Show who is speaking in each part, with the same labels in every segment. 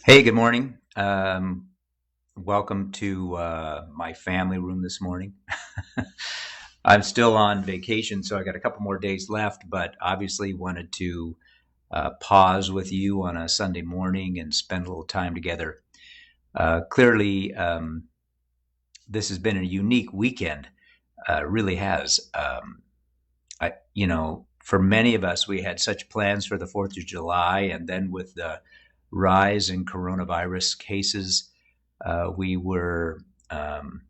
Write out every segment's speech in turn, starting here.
Speaker 1: Hey, good morning. Welcome to my family room this morning. I'm still on vacation, so I got a couple more days left, but obviously wanted to pause with you on a Sunday morning and spend a little time together. Clearly, this has been a unique weekend. Really has. For many of us, we had such plans for the 4th of July, and then with the rise in coronavirus cases, we were kind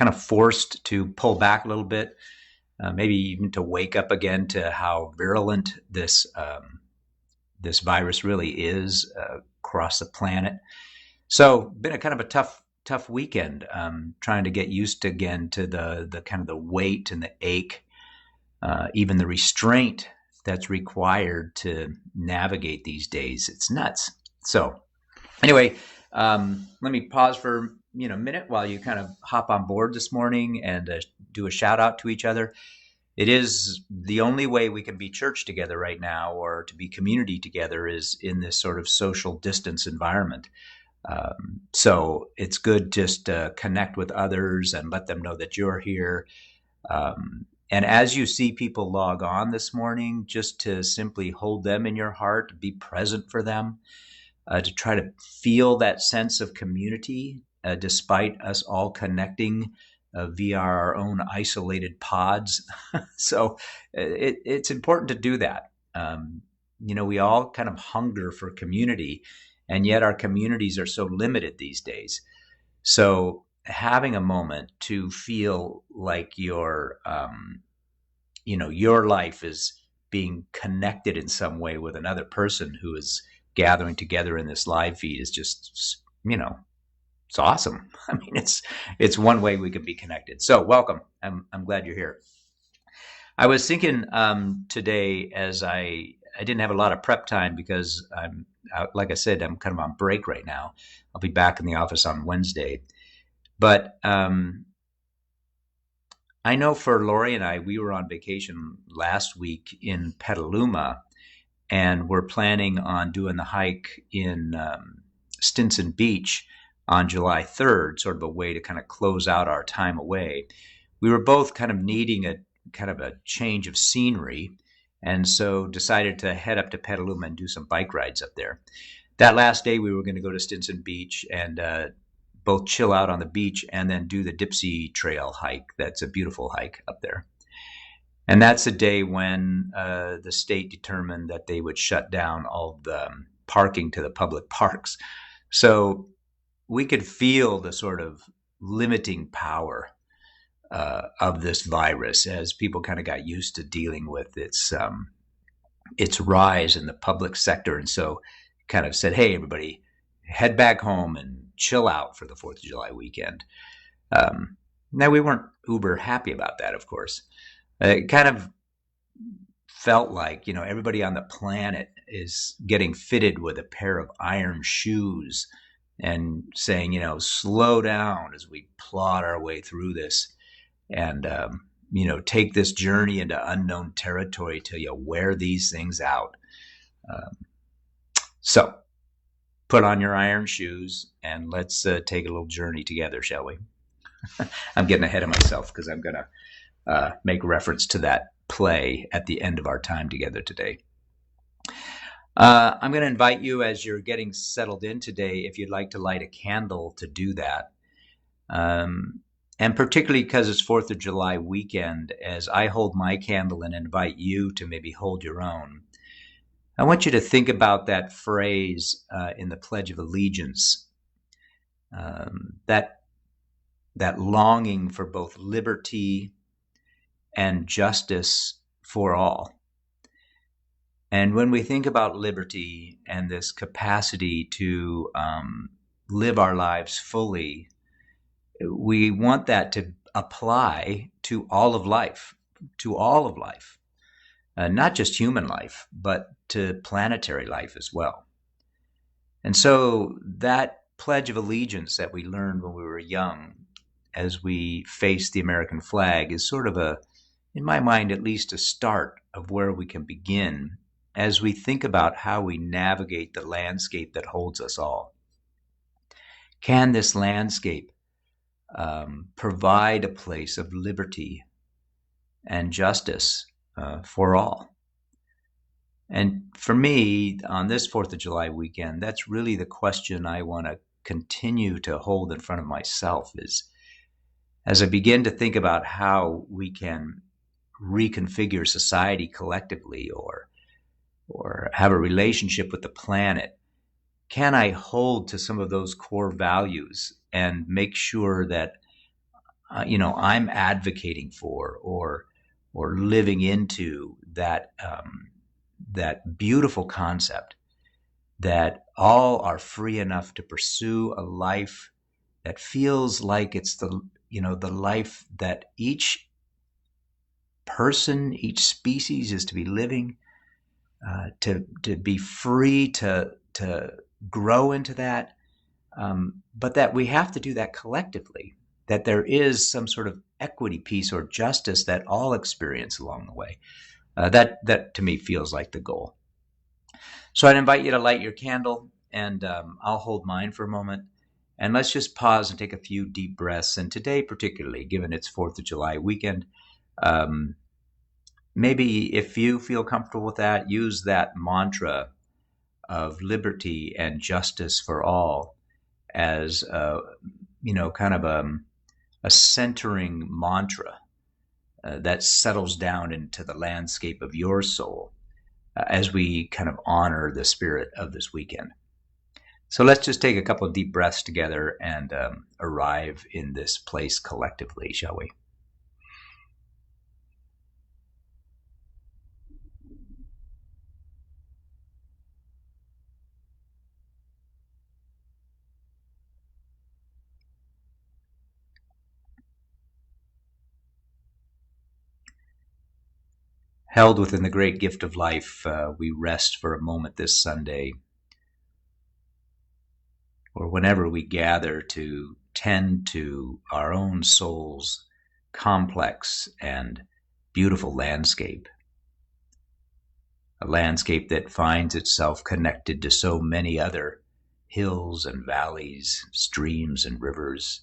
Speaker 1: of forced to pull back a little bit, maybe even to wake up again to how virulent this virus really is across the planet. So, been a kind of a tough weekend, trying to get used again to the kind of the weight and the ache, even the restraint that's required to navigate these days. It's nuts. So, anyway, let me pause for a minute while you kind of hop on board this morning and do a shout out to each other. It is the only way we can be church together right now, or to be community together, is in this sort of social distance environment. So it's good just to connect with others and let them know that you're here. And as you see people log on this morning, just to simply hold them in your heart, be present for them, to try to feel that sense of community, despite us all connecting via our own isolated pods. So it's important to do that. We all kind of hunger for community, and yet our communities are so limited these days. So having a moment to feel like your life is being connected in some way with another person who is gathering together in this live feed is just, it's awesome. I mean, it's one way we can be connected. So welcome. I'm glad you're here. I was thinking today, as I didn't have a lot of prep time because like I said, I'm kind of on break right now. I'll be back in the office on Wednesday. But I know for Lori and I, we were on vacation last week in Petaluma, and we're planning on doing the hike in Stinson Beach on July 3rd, sort of a way to kind of close out our time away. We were both kind of needing a kind of a change of scenery, and so decided to head up to Petaluma and do some bike rides up there. That last day, we were going to go to Stinson Beach and both chill out on the beach and then do the Dipsy Trail hike. That's a beautiful hike up there. And that's the day when the state determined that they would shut down all the parking to the public parks. So we could feel the sort of limiting power of this virus as people kind of got used to dealing with its rise in the public sector. And so kind of said, hey, everybody, head back home and chill out for the 4th of July weekend. Now, we weren't uber happy about that, of course. It kind of felt like, everybody on the planet is getting fitted with a pair of iron shoes and saying, slow down as we plod our way through this and, take this journey into unknown territory till you wear these things out. So put on your iron shoes and let's take a little journey together, shall we? I'm getting ahead of myself because I'm going to make reference to that play at the end of our time together today. I'm going to invite you, as you're getting settled in today, if you'd like to light a candle, to do that. And particularly because it's 4th of July weekend, as I hold my candle and invite you to maybe hold your own, I want you to think about that phrase in the Pledge of Allegiance, that longing for both liberty and justice for all. And when we think about liberty and this capacity to live our lives fully, we want that to apply to all of life, not just human life, but to planetary life as well. And so that Pledge of Allegiance that we learned when we were young, as we face the American flag, is sort of in my mind, at least a start of where we can begin as we think about how we navigate the landscape that holds us all. Can this landscape provide a place of liberty and justice for all? And for me, on this 4th of July weekend, that's really the question I want to continue to hold in front of myself, is as I begin to think about how we can reconfigure society collectively or have a relationship with the planet, can I hold to some of those core values and make sure that I'm advocating for or living into that that beautiful concept that all are free enough to pursue a life that feels like it's the life that each person, each species is to be living, to be free to grow into that, but that we have to do that collectively, that there is some sort of equity piece or justice that all experience along the way. That to me feels like the goal. So I'd invite you to light your candle, and I'll hold mine for a moment. And let's just pause and take a few deep breaths. And today, particularly, given it's 4th of July weekend, maybe if you feel comfortable with that, use that mantra of liberty and justice for all as kind of a centering mantra that settles down into the landscape of your soul as we kind of honor the spirit of this weekend. So let's just take a couple of deep breaths together and arrive in this place collectively, shall we? Held within the great gift of life, we rest for a moment this Sunday, or whenever we gather to tend to our own soul's complex and beautiful landscape. A landscape that finds itself connected to so many other hills and valleys, streams and rivers,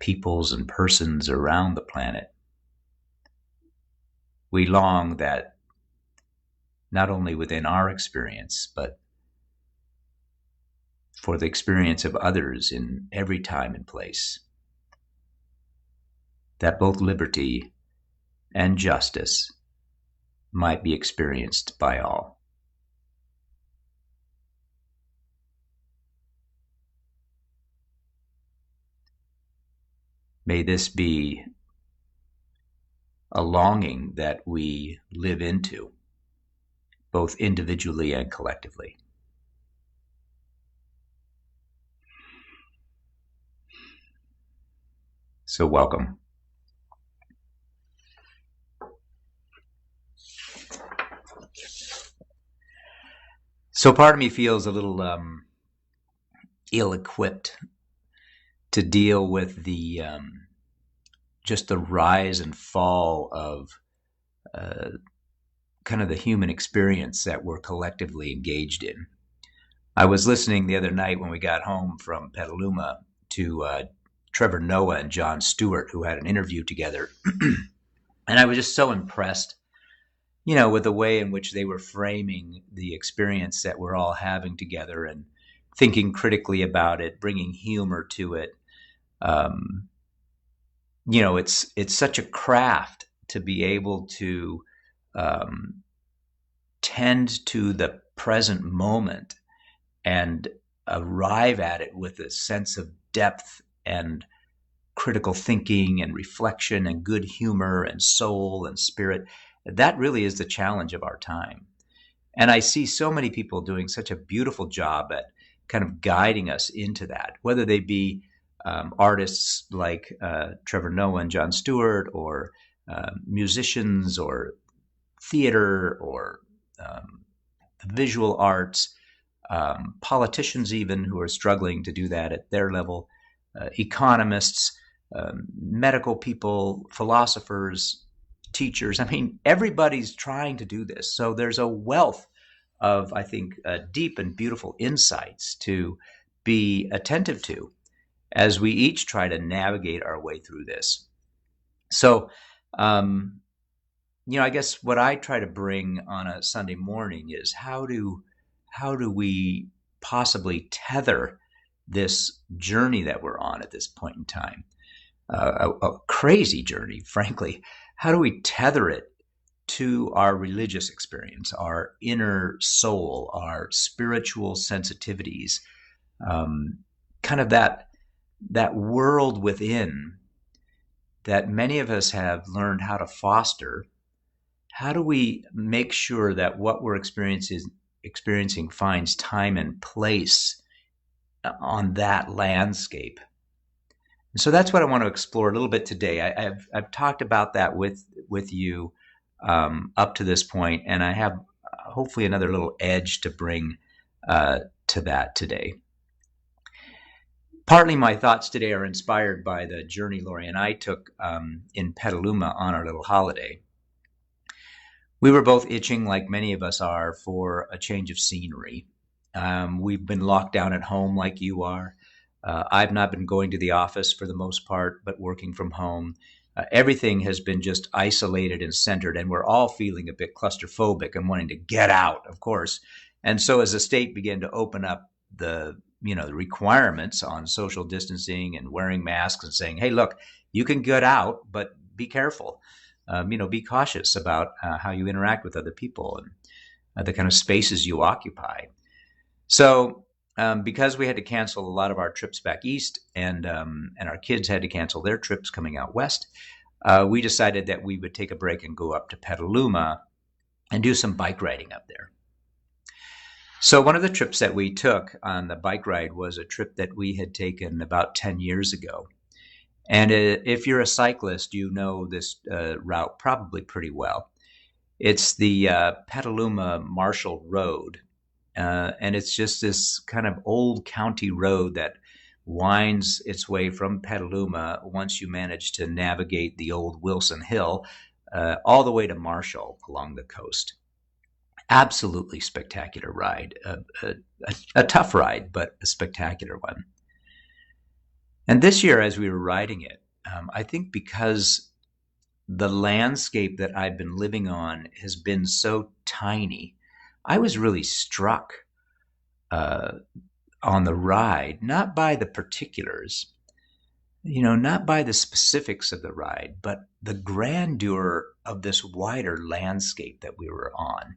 Speaker 1: peoples and persons around the planet. We long that not only within our experience, but for the experience of others in every time and place, that both liberty and justice might be experienced by all. May this be a longing that we live into, both individually and collectively. So welcome. So part of me feels a little ill-equipped to deal with the just the rise and fall of kind of the human experience that we're collectively engaged in. I was listening the other night when we got home from Petaluma to Trevor Noah and Jon Stewart, who had an interview together. And I was just so impressed, with the way in which they were framing the experience that we're all having together and thinking critically about it, bringing humor to it. It's such a craft to be able to tend to the present moment and arrive at it with a sense of depth and critical thinking and reflection and good humor and soul and spirit. That really is the challenge of our time. And I see so many people doing such a beautiful job at kind of guiding us into that, whether they be artists like Trevor Noah and Jon Stewart, or musicians, or theater, or visual arts, politicians even who are struggling to do that at their level, economists, medical people, philosophers, teachers. I mean, everybody's trying to do this. So there's a wealth of, I think, deep and beautiful insights to be attentive to. as we each try to navigate our way through this. So, I guess what I try to bring on a Sunday morning is how do we possibly tether this journey that we're on at this point in time, a crazy journey, frankly. How do we tether it to our religious experience, our inner soul, our spiritual sensitivities, kind of that world within that many of us have learned how to foster? How do we make sure that what we're experiencing finds time and place on that landscape? And so that's what I want to explore a little bit today. I've talked about that with you up to this point, and I have hopefully another little edge to bring to that today. Partly my thoughts today are inspired by the journey Lori and I took in Petaluma on our little holiday. We were both itching, like many of us are, for a change of scenery. We've been locked down at home like you are. I've not been going to the office for the most part, but working from home. Everything has been just isolated and centered, and we're all feeling a bit claustrophobic and wanting to get out, of course. And so as the state began to open up the requirements on social distancing and wearing masks and saying, hey, look, you can get out, but be careful. Be cautious about how you interact with other people and the kind of spaces you occupy. So because we had to cancel a lot of our trips back east and our kids had to cancel their trips coming out west, we decided that we would take a break and go up to Petaluma and do some bike riding up there. So one of the trips that we took on the bike ride was a trip that we had taken about 10 years ago. And if you're a cyclist, you know this route probably pretty well. It's the Petaluma Marshall Road. And it's just this kind of old county road that winds its way from Petaluma once you manage to navigate the old Wilson Hill all the way to Marshall along the coast. Absolutely spectacular ride, a tough ride, but a spectacular one. And this year, as we were riding it, I think because the landscape that I've been living on has been so tiny, I was really struck on the ride, not by the particulars, not by the specifics of the ride, but the grandeur of this wider landscape that we were on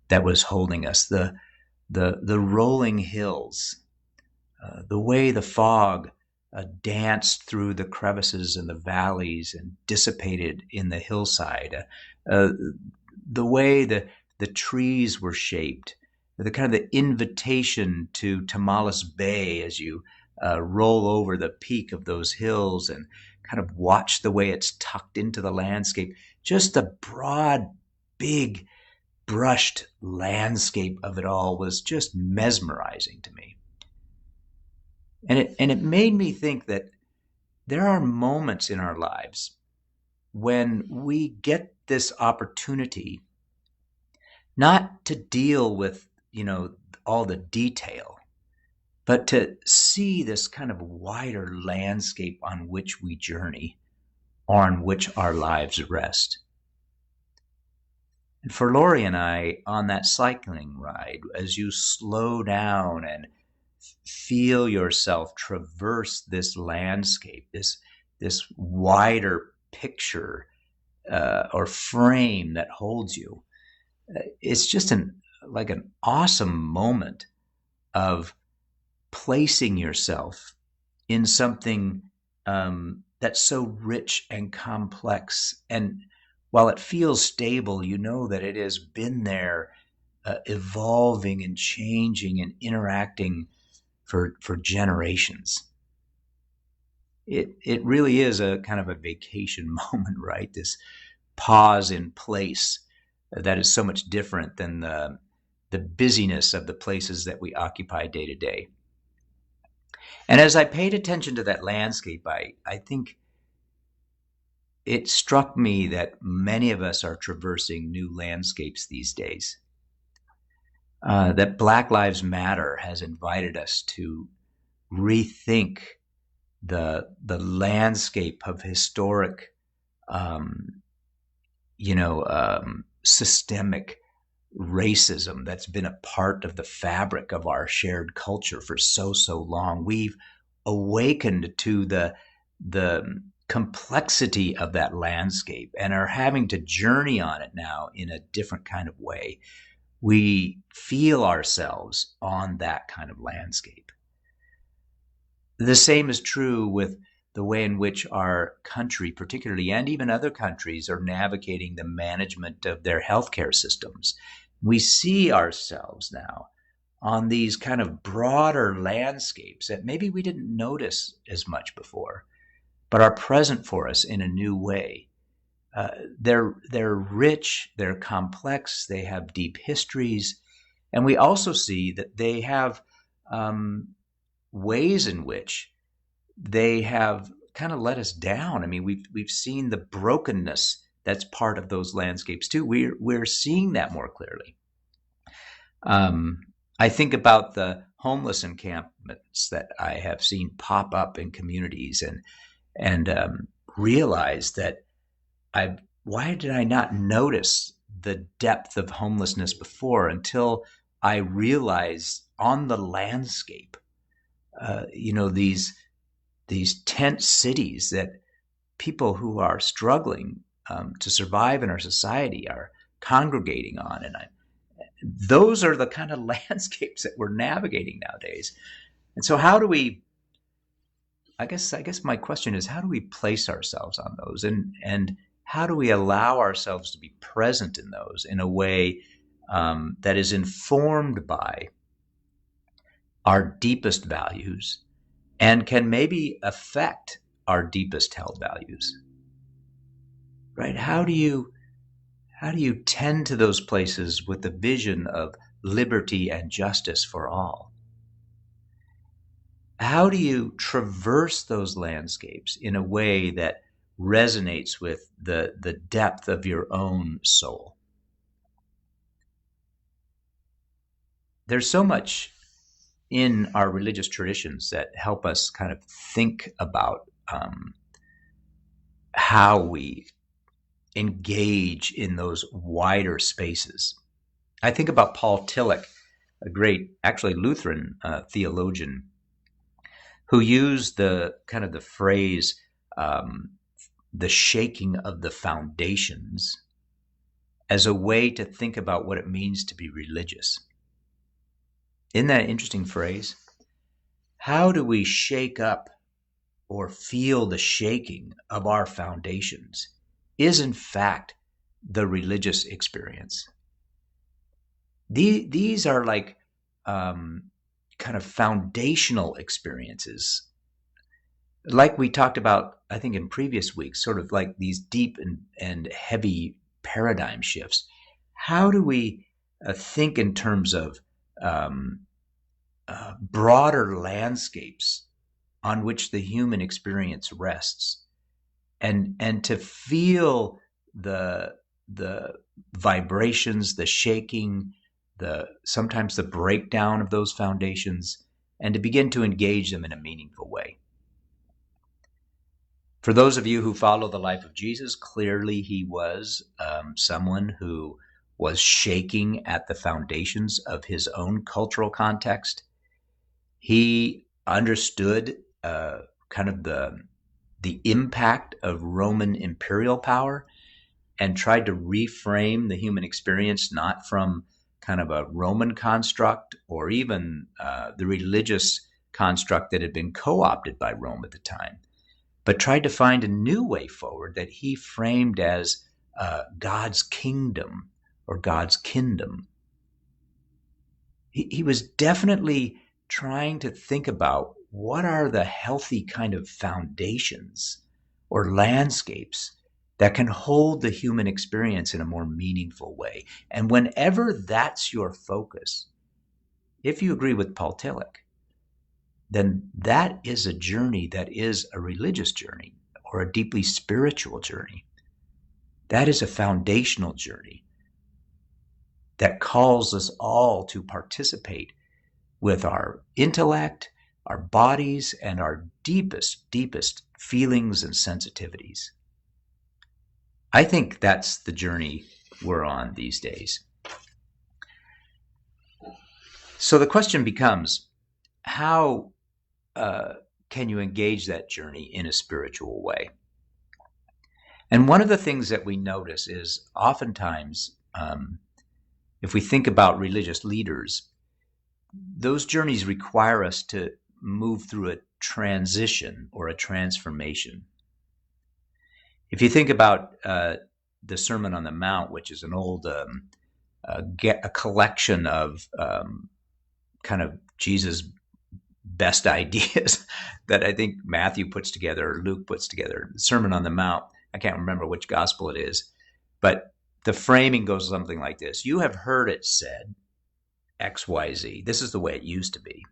Speaker 1: that was holding us, the rolling hills, the way the fog danced through the crevices and the valleys and dissipated in the hillside, the way the trees were shaped, the kind of the invitation to Tamales Bay as you roll over the peak of those hills and kind of watch the way it's tucked into the landscape. Just the broad, big, brushed landscape of it all was just mesmerizing to me. And it made me think that there are moments in our lives when we get this opportunity not to deal with, all the detail, but to see this kind of wider landscape on which we journey or on which our lives rest. And for Lori and I, on that cycling ride, as you slow down and feel yourself traverse this landscape, this wider picture or frame that holds you, it's just an awesome moment of placing yourself in something that's so rich and complex. And while it feels stable, you know that it has been there evolving and changing and interacting for generations. It really is a kind of a vacation moment, right? This pause in place that is so much different than the busyness of the places that we occupy day to day. And as I paid attention to that landscape, I think it struck me that many of us are traversing new landscapes these days. That Black Lives Matter has invited us to rethink the landscape of historic, systemic racism that's been a part of the fabric of our shared culture for so long. We've awakened to the complexity of that landscape and are having to journey on it now in a different kind of way. We feel ourselves on that kind of landscape. The same is true with the way in which our country, particularly, and even other countries, are navigating the management of their healthcare systems. We see ourselves now on these kind of broader landscapes that maybe we didn't notice as much before, but are present for us in a new way. They're rich, they're complex, they have deep histories, and we also see that they have ways in which they have kind of let us down. I mean, we've seen the brokenness that's part of those landscapes too. We're seeing that more clearly. I think about the homeless encampments that I have seen pop up in communities, and realize that why did I not notice the depth of homelessness before until I realized on the landscape, these tent cities that people who are struggling to survive in our society are congregating on. And those are the kind of landscapes that we're navigating nowadays. And so how do we, I guess my question is, how do we place ourselves on those? And how do we allow ourselves to be present in those in a way that is informed by our deepest values and can maybe affect our deepest held values, right? How do you tend to those places with the vision of liberty and justice for all? How do you traverse those landscapes in a way that resonates with the depth of your own soul? There's so much in our religious traditions that help us kind of think about how we engage in those wider spaces. I think about Paul Tillich, a great, actually Lutheran theologian, who used the phrase, the shaking of the foundations, as a way to think about what it means to be religious. Isn't that an interesting phrase? How do we shake up or feel the shaking of our foundations is in fact the religious experience. These are like kind of foundational experiences. Like we talked about, I think in previous weeks, sort of like these deep and heavy paradigm shifts. How do we think in terms of broader landscapes on which the human experience rests, and to feel the vibrations, the shaking, sometimes the breakdown of those foundations, and to begin to engage them in a meaningful way. For those of you who follow the life of Jesus, clearly he was someone who was shaking at the foundations of his own cultural context. He understood kind of the impact of Roman imperial power and tried to reframe the human experience not from kind of a Roman construct or even the religious construct that had been co-opted by Rome at the time, but tried to find a new way forward that he framed as God's kingdom or God's kingdom. He was definitely trying to think about what are the healthy kind of foundations or landscapes that can hold the human experience in a more meaningful way. And whenever that's your focus, if you agree with Paul Tillich, then that is a journey that is a religious journey or a deeply spiritual journey. That is a foundational journey that calls us all to participate with our intellect, our bodies, and our deepest, deepest feelings and sensitivities. I think that's the journey we're on these days. So the question becomes, how can you engage that journey in a spiritual way? And one of the things that we notice is oftentimes, if we think about religious leaders, those journeys require us to move through a transition or a transformation. If you think about the Sermon on the Mount, which is an old a collection of kind of Jesus' best ideas that I think Matthew puts together or Luke puts together. The Sermon on the Mount, I can't remember which gospel it is, but the framing goes something like this. You have heard it said, X, Y, Z. This is the way it used to be.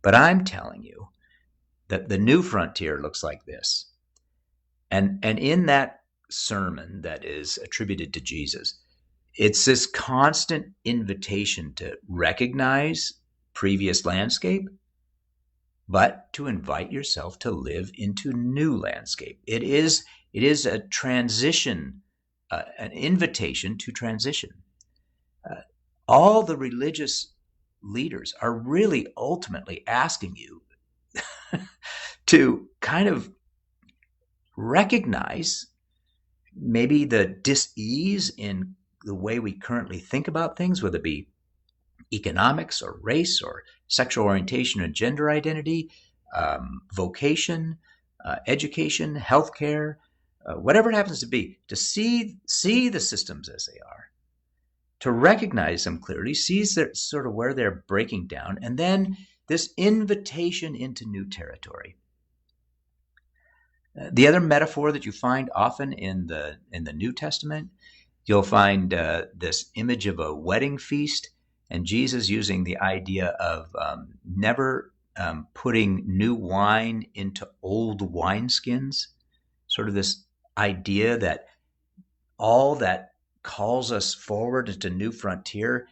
Speaker 1: But I'm telling you that the new frontier looks like this. And in that sermon that is attributed to Jesus, it's this constant invitation to recognize previous landscape, but to invite yourself to live into new landscape. It is a transition, an invitation to transition. All the religious leaders are really ultimately asking you to kind of recognize maybe the dis-ease in the way we currently think about things, whether it be economics or race or sexual orientation and gender identity, vocation, education, healthcare, whatever it happens to be, to see the systems as they are, to recognize them clearly, see sort of where they're breaking down, and then this invitation into new territory. The other metaphor that you find often in the New Testament, you'll find this image of a wedding feast, and Jesus using the idea of never putting new wine into old wineskins, sort of this idea that all that calls us forward into new frontier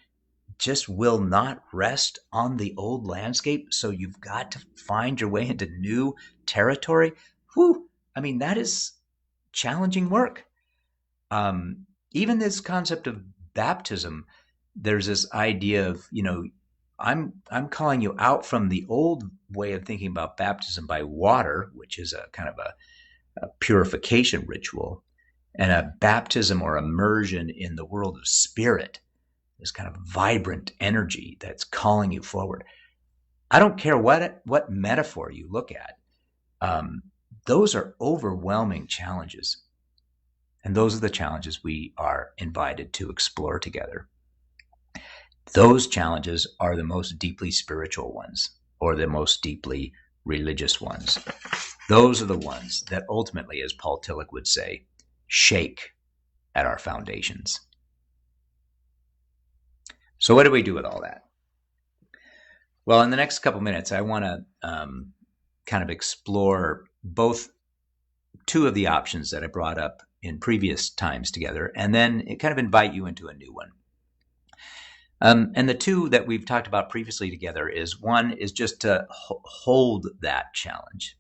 Speaker 1: just will not rest on the old landscape. So you've got to find your way into new territory. Whew. I mean, that is challenging work. Even this concept of baptism, there's this idea of, I'm calling you out from the old way of thinking about baptism by water, which is a kind of a purification ritual, and a baptism or immersion in the world of spirit, this kind of vibrant energy that's calling you forward. I don't care what metaphor you look at. Those are overwhelming challenges. And those are the challenges we are invited to explore together. Those challenges are the most deeply spiritual ones, or the most deeply religious ones. Those are the ones that ultimately, as Paul Tillich would say, shake at our foundations. So what do we do with all that? Well, in the next couple minutes, I want to kind of explore both two of the options that I brought up in previous times together, and then kind of invite you into a new one. And the two that we've talked about previously together is, one is just to hold that challenge,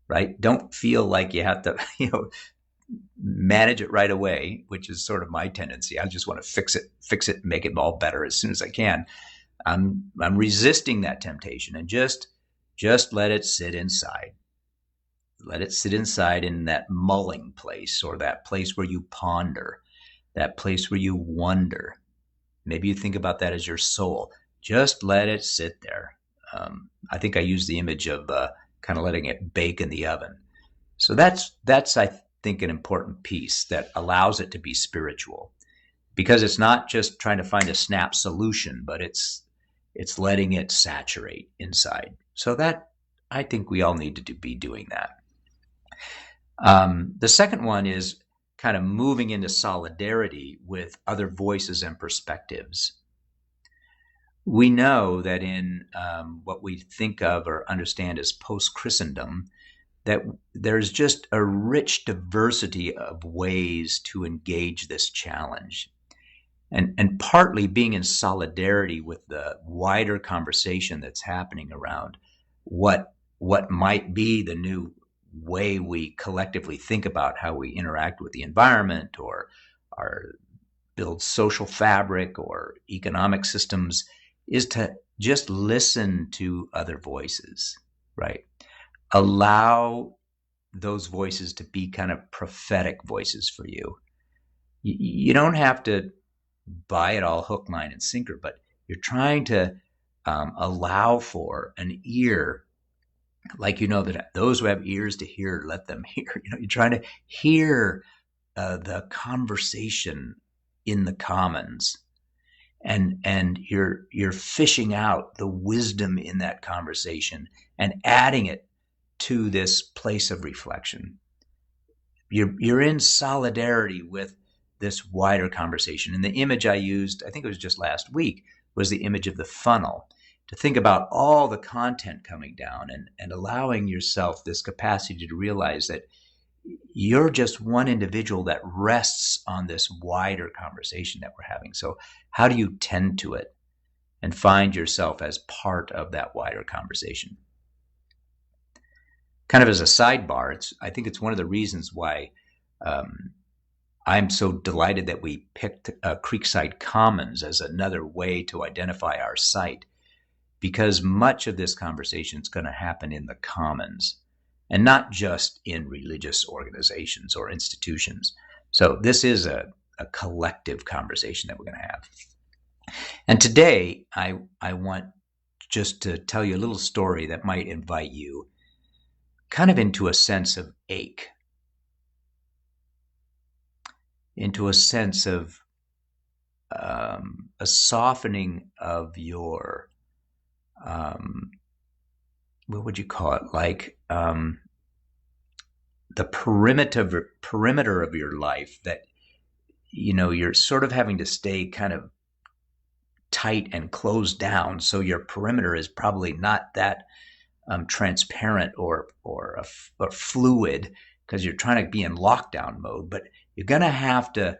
Speaker 1: right? Don't feel like you have to, manage it right away, which is sort of my tendency. I just want to fix it, make it all better as soon as I can. I'm resisting that temptation and just let it sit inside. Let it sit inside in that mulling place, or that place where you ponder, that place where you wonder. Maybe you think about that as your soul. Just let it sit there. I think I use the image of kind of letting it bake in the oven. So that's I think an important piece that allows it to be spiritual, because it's not just trying to find a snap solution, but it's letting it saturate inside. So that, I think we all need to be doing that. The second one is kind of moving into solidarity with other voices and perspectives. We know that in what we think of or understand as post-Christendom, that there's just a rich diversity of ways to engage this challenge. And partly being in solidarity with the wider conversation that's happening around what might be the new way we collectively think about how we interact with the environment or our build social fabric or economic systems is to just listen to other voices, right? Allow those voices to be kind of prophetic voices for you. You don't have to buy it all hook, line, and sinker, but you're trying to allow for an ear, like that those who have ears to hear, let them hear. You're trying to hear the conversation in the commons, and you're fishing out the wisdom in that conversation and adding it to this place of reflection. You're in solidarity with this wider conversation. And the image I used, I think it was just last week, was the image of the funnel, to think about all the content coming down and allowing yourself this capacity to realize that you're just one individual that rests on this wider conversation that we're having. So how do you tend to it and find yourself as part of that wider conversation? Kind of as a sidebar, I think it's one of the reasons why I'm so delighted that we picked Creekside Commons as another way to identify our site, because much of this conversation is going to happen in the commons and not just in religious organizations or institutions. So this is a collective conversation that we're going to have. And today, I want just to tell you a little story that might invite you kind of into a sense of ache, into a sense of a softening of your, what would you call it? Like the perimeter of your life that, you're sort of having to stay kind of tight and closed down. So your perimeter is probably not that transparent or fluid, because you're trying to be in lockdown mode, but you're going to have to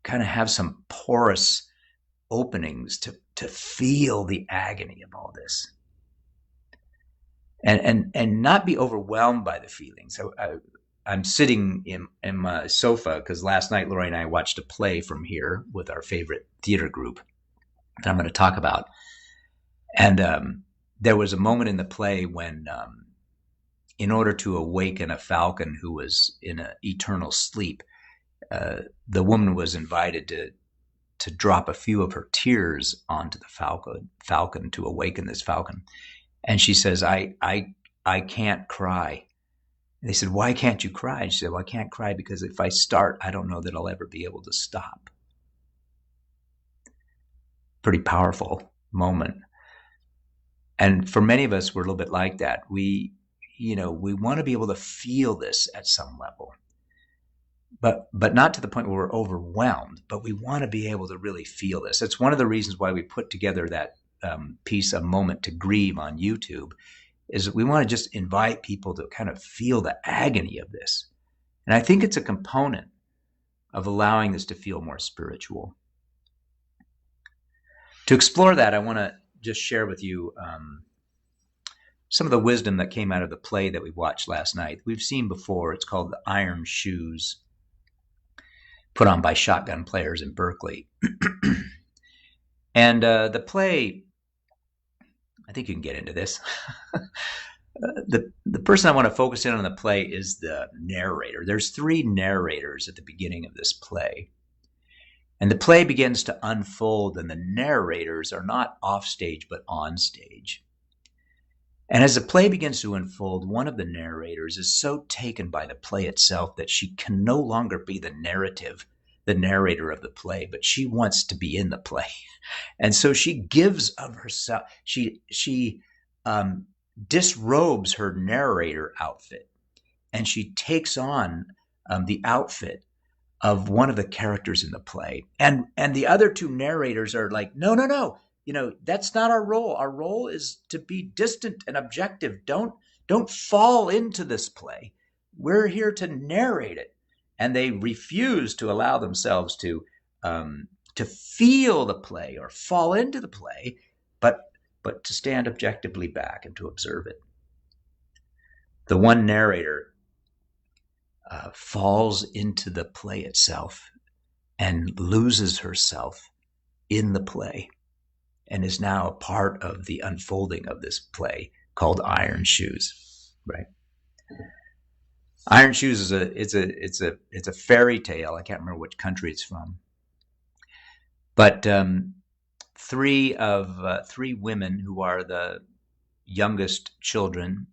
Speaker 1: kind of have some porous openings to feel the agony of all this, and not be overwhelmed by the feelings. I'm sitting in my sofa because last night Lori and I watched a play from here with our favorite theater group that I'm going to talk about, and there was a moment in the play when, in order to awaken a falcon who was in an eternal sleep, the woman was invited to drop a few of her tears onto the falcon to awaken this falcon. And she says, I can't cry. And they said, why can't you cry? And she said, well, I can't cry because if I start, I don't know that I'll ever be able to stop. Pretty powerful moment. And for many of us, we're a little bit like that. We want to be able to feel this at some level, but not to the point where we're overwhelmed, but we want to be able to really feel this. It's one of the reasons why we put together that piece, A Moment to Grieve, on YouTube, is that we want to just invite people to kind of feel the agony of this. And I think it's a component of allowing this to feel more spiritual. To explore that, I want to just share with you some of the wisdom that came out of the play that we watched last night. We've seen before. It's called The Iron Shoes, put on by shotgun players in Berkeley. And the play, I think you can get into this. The person I want to focus in on the play is the narrator. There's 3 narrators at the beginning of this play. And the play begins to unfold, and the narrators are not off stage, but on stage. And as the play begins to unfold, one of the narrators is so taken by the play itself that she can no longer be the narrator of the play, but she wants to be in the play. And so she gives of herself. She disrobes her narrator outfit, and she takes on the outfit of one of the characters in the play. And the other 2 narrators are like, no, that's not our role. Our role is to be distant and objective. Don't fall into this play. We're here to narrate it. And they refuse to allow themselves to feel the play or fall into the play, but but to stand objectively back and to observe it. The one narrator falls into the play itself and loses herself in the play and is now a part of the unfolding of this play called Iron Shoes, right? Iron Shoes is a fairy tale. I can't remember which country it's from, but three women who are the youngest children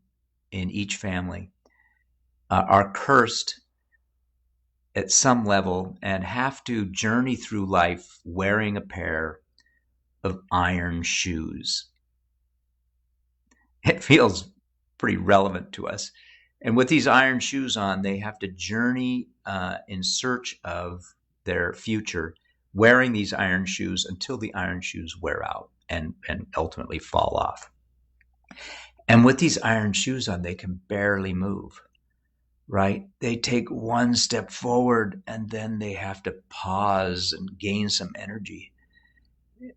Speaker 1: in each family are cursed at some level and have to journey through life wearing a pair of iron shoes. It feels pretty relevant to us. And with these iron shoes on, they have to journey in search of their future, wearing these iron shoes until the iron shoes wear out and ultimately fall off. And with these iron shoes on, they can barely move, right? They take one step forward and then they have to pause and gain some energy,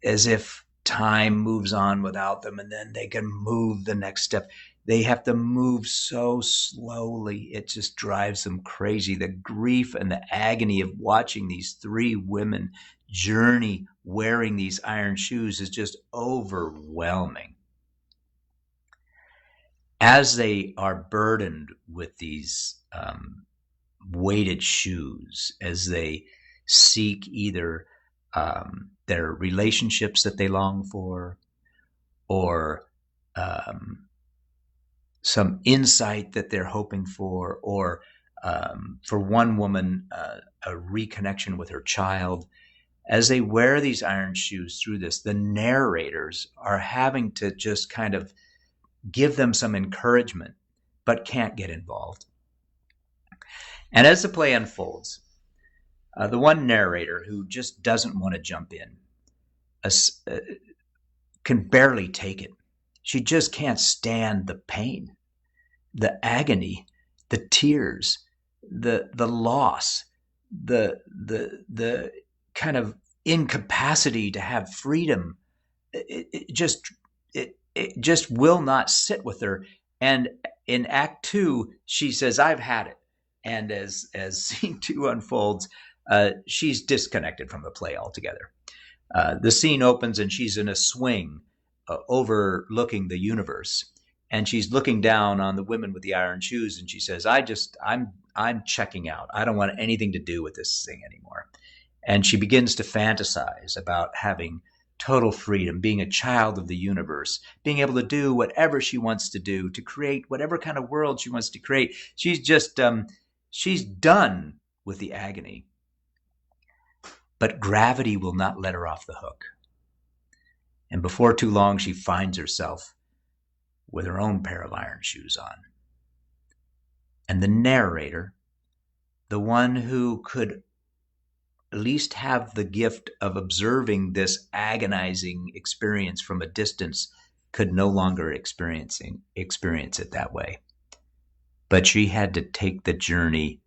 Speaker 1: as if time moves on without them, and then they can move the next step. They have to move so slowly, it just drives them crazy. The grief and the agony of watching these three women journey wearing these iron shoes is just overwhelming. As they are burdened with these weighted shoes, as they seek either their relationships that they long for, or some insight that they're hoping for, or for one woman, a reconnection with her child. As they wear these iron shoes through this, the narrators are having to just kind of give them some encouragement, but can't get involved. And as the play unfolds, the one narrator who just doesn't want to jump in can barely take it. She just can't stand the pain, the agony, the tears, the loss, the kind of incapacity to have freedom. It just will not sit with her. And in Act 2, she says, "I've had it." And as Scene 2 unfolds, she's disconnected from the play altogether. The scene opens and she's in a swing overlooking the universe, and she's looking down on the women with the iron shoes, and she says, I'm checking out. I don't want anything to do with this thing anymore. And she begins to fantasize about having total freedom, being a child of the universe, being able to do whatever she wants to do, to create whatever kind of world she wants to create. She's just, she's done with the agony. But gravity will not let her off the hook. And before too long, she finds herself with her own pair of iron shoes on. And the narrator, the one who could at least have the gift of observing this agonizing experience from a distance, could no longer experience it that way. But she had to take the journey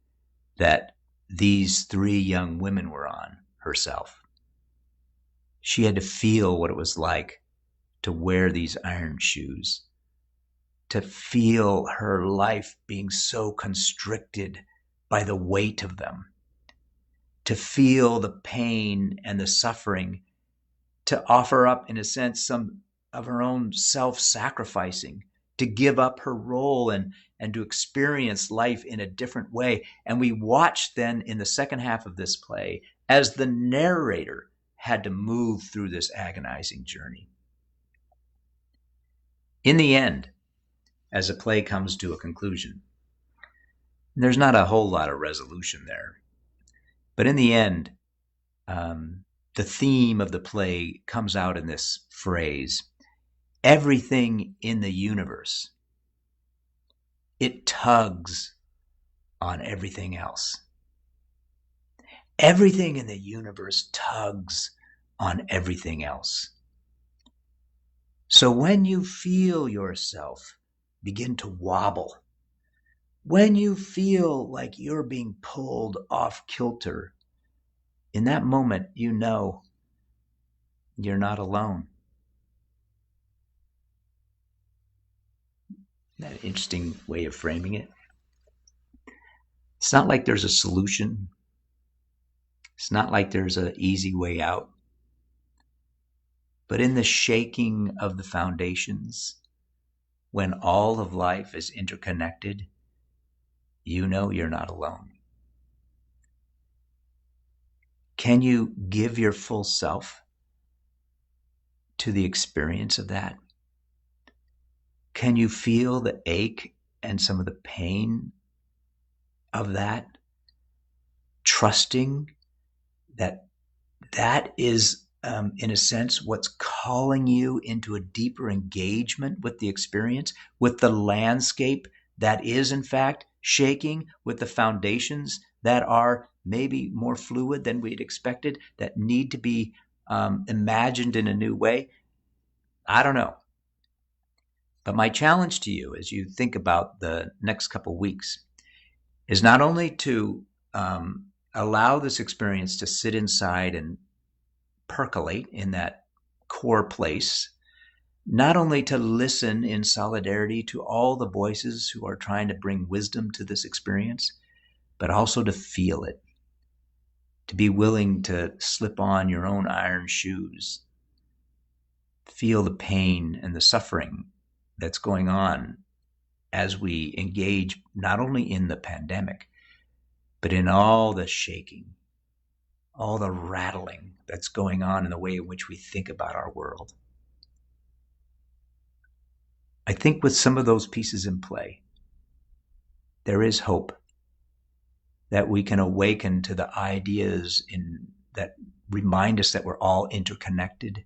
Speaker 1: that these three young women were on herself. She had to feel what it was like to wear these iron shoes, to feel her life being so constricted by the weight of them, to feel the pain and the suffering, to offer up, in a sense, some of her own self-sacrificing, to give up her role and to experience life in a different way. And we watch then in the second half of this play as the narrator had to move through this agonizing journey. In the end, as the play comes to a conclusion, there's not a whole lot of resolution there. But in the end, the theme of the play comes out in this phrase: everything in the universe, it tugs on everything else. Everything in the universe tugs on everything else. So when you feel yourself begin to wobble, when you feel like you're being pulled off kilter, in that moment, you know you're not alone. An interesting way of framing it. It's not like there's a solution. It's not like there's an easy way out. But in the shaking of the foundations, when all of life is interconnected, you know you're not alone. Can you give your full self to the experience of that? Can you feel the ache and some of the pain of that? Trusting that that is, in a sense, what's calling you into a deeper engagement with the experience, with the landscape that is, in fact, shaking, with the foundations that are maybe more fluid than we'd expected, that need to be imagined in a new way. I don't know. But my challenge to you as you think about the next couple of weeks is not only to allow this experience to sit inside and percolate in that core place, not only to listen in solidarity to all the voices who are trying to bring wisdom to this experience, but also to feel it, to be willing to slip on your own iron shoes, feel the pain and the suffering that's going on as we engage not only in the pandemic, but in all the shaking, all the rattling that's going on in the way in which we think about our world. I think with some of those pieces in play, there is hope that we can awaken to the ideas that remind us that we're all interconnected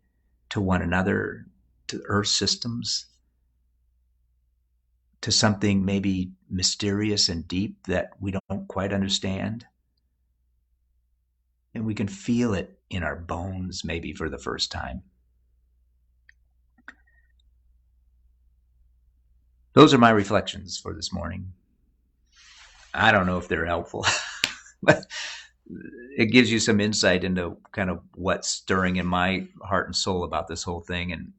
Speaker 1: to one another, to Earth systems, to something maybe mysterious and deep that we don't quite understand. And we can feel it in our bones maybe for the first time. Those are my reflections for this morning. I don't know if they're helpful, but it gives you some insight into kind of what's stirring in my heart and soul about this whole thing. And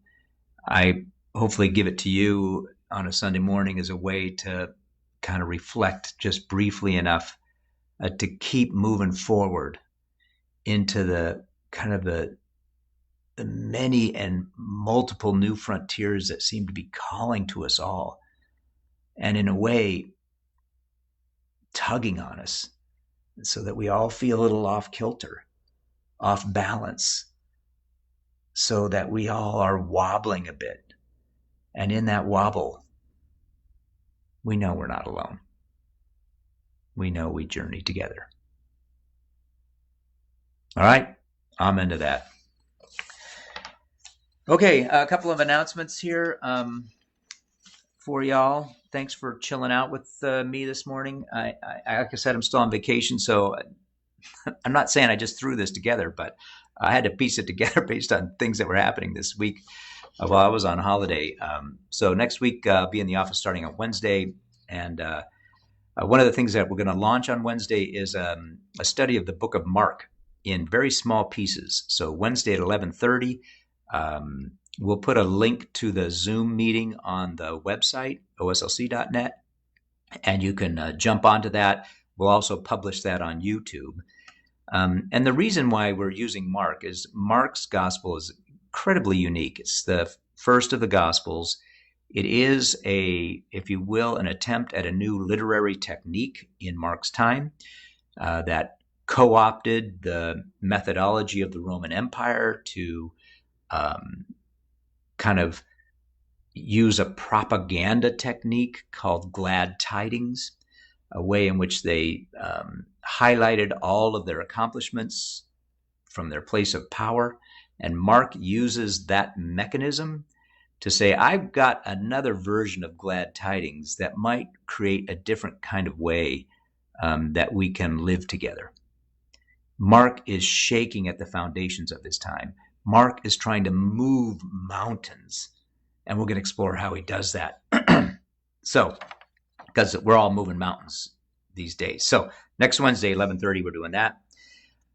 Speaker 1: I hopefully give it to you on a Sunday morning as a way to kind of reflect just briefly enough to keep moving forward into the kind of the many and multiple new frontiers that seem to be calling to us all, and in a way tugging on us so that we all feel a little off kilter, off balance, so that we all are wobbling a bit. And in that wobble, we know we're not alone. We know we journey together. All right, I'm into that. Okay, a couple of announcements here for y'all. Thanks for chilling out with me this morning. Like I said, I'm still on vacation, so I'm not saying I just threw this together, but I had to piece it together based on things that were happening this week while I was on holiday. So next week, I'll be in the office starting on Wednesday. And one of the things that we're going to launch on Wednesday is a study of the book of Mark in very small pieces. So Wednesday at 11:30, we'll put a link to the Zoom meeting on the website, oslc.net, and you can jump onto that. We'll also publish that on YouTube. And the reason why we're using Mark is Mark's gospel is incredibly unique. It's the first of the gospels. It is if you will, an attempt at a new literary technique in Mark's time that co-opted the methodology of the Roman Empire to kind of use a propaganda technique called glad tidings, a way in which they highlighted all of their accomplishments from their place of power. And Mark uses that mechanism to say, I've got another version of glad tidings that might create a different kind of way that we can live together. Mark is shaking at the foundations of his time. Mark is trying to move mountains, and we're going to explore how he does that. So, because we're all moving mountains these days. So next Wednesday, 11:30, we're doing that.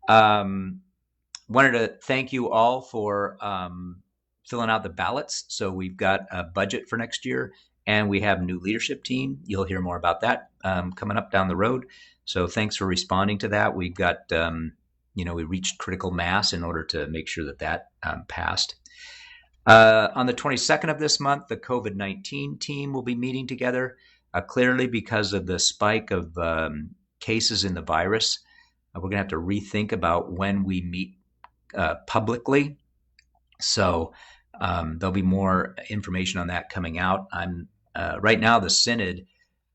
Speaker 1: Wanted to thank you all for filling out the ballots. So we've got a budget for next year, and we have a new leadership team. You'll hear more about that coming up down the road. So thanks for responding to that. We've got, we reached critical mass in order to make sure that passed. On the 22nd of this month, the COVID-19 team will be meeting together, clearly because of the spike of cases in the virus. We're going to have to rethink about when we meet publicly. So there'll be more information on that coming out. Right now, the synod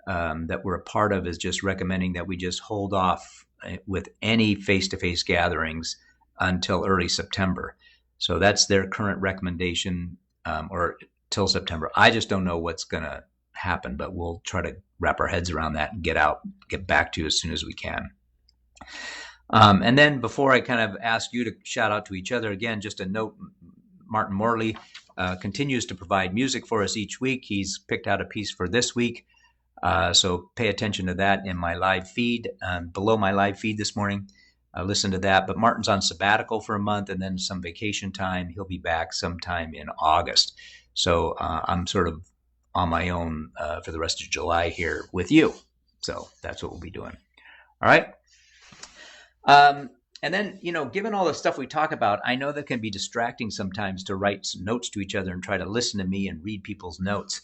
Speaker 1: that we're a part of is just recommending that we just hold off with any face-to-face gatherings until early September. So that's their current recommendation, or till September. I just don't know what's going to happen, but we'll try to wrap our heads around that and get back to you as soon as we can. And then before I kind of ask you to shout out to each other, again, just a note, Martin Morley continues to provide music for us each week. He's picked out a piece for this week. So pay attention to that in my live feed, below my live feed this morning. Listen to that. But Martin's on sabbatical for a month and then some vacation time. He'll be back sometime in August. So I'm sort of on my own for the rest of July here with you. So that's what we'll be doing. All right. And then, given all the stuff we talk about, I know that can be distracting sometimes to write some notes to each other and try to listen to me and read people's notes.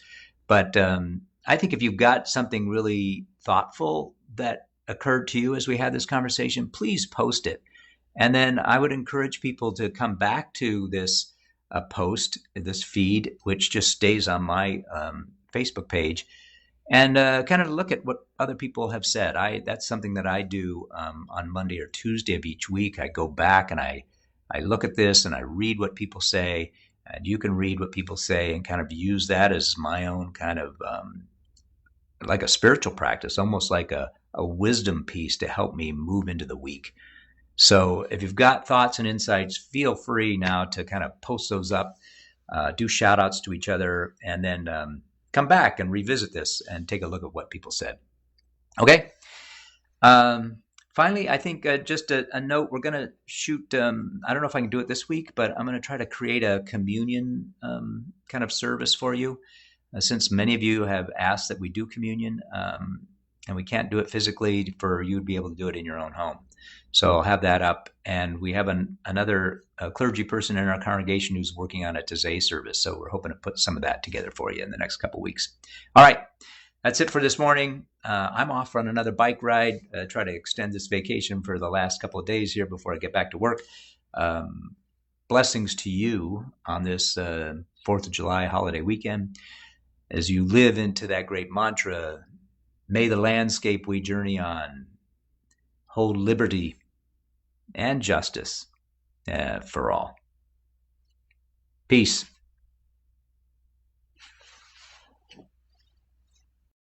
Speaker 1: But I think if you've got something really thoughtful that occurred to you as we had this conversation, please post it. And then I would encourage people to come back to this post, this feed, which just stays on my Facebook page, and kind of look at what other people have said. That's something that I do on Monday or Tuesday of each week. I go back and I look at this and I read what people say, and you can read what people say and kind of use that as my own kind of like a spiritual practice, almost like a wisdom piece to help me move into the week. So if you've got thoughts and insights, feel free now to kind of post those up, do shout outs to each other, and then come back and revisit this and take a look at what people said. Okay. Finally, I think just a note, we're going to shoot, I don't know if I can do it this week, but I'm going to try to create a communion kind of service for you. Since many of you have asked that we do communion, and we can't do it physically, for you to be able to do it in your own home. So I'll have that up. And we have another clergy person in our congregation who's working on a Taizé service. So we're hoping to put some of that together for you in the next couple of weeks. All right. That's it for this morning. I'm off on another bike ride, try to extend this vacation for the last couple of days here before I get back to work. Blessings to you on this 4th of July holiday weekend as you live into that great mantra, may the landscape we journey on hold liberty and justice for all. Peace.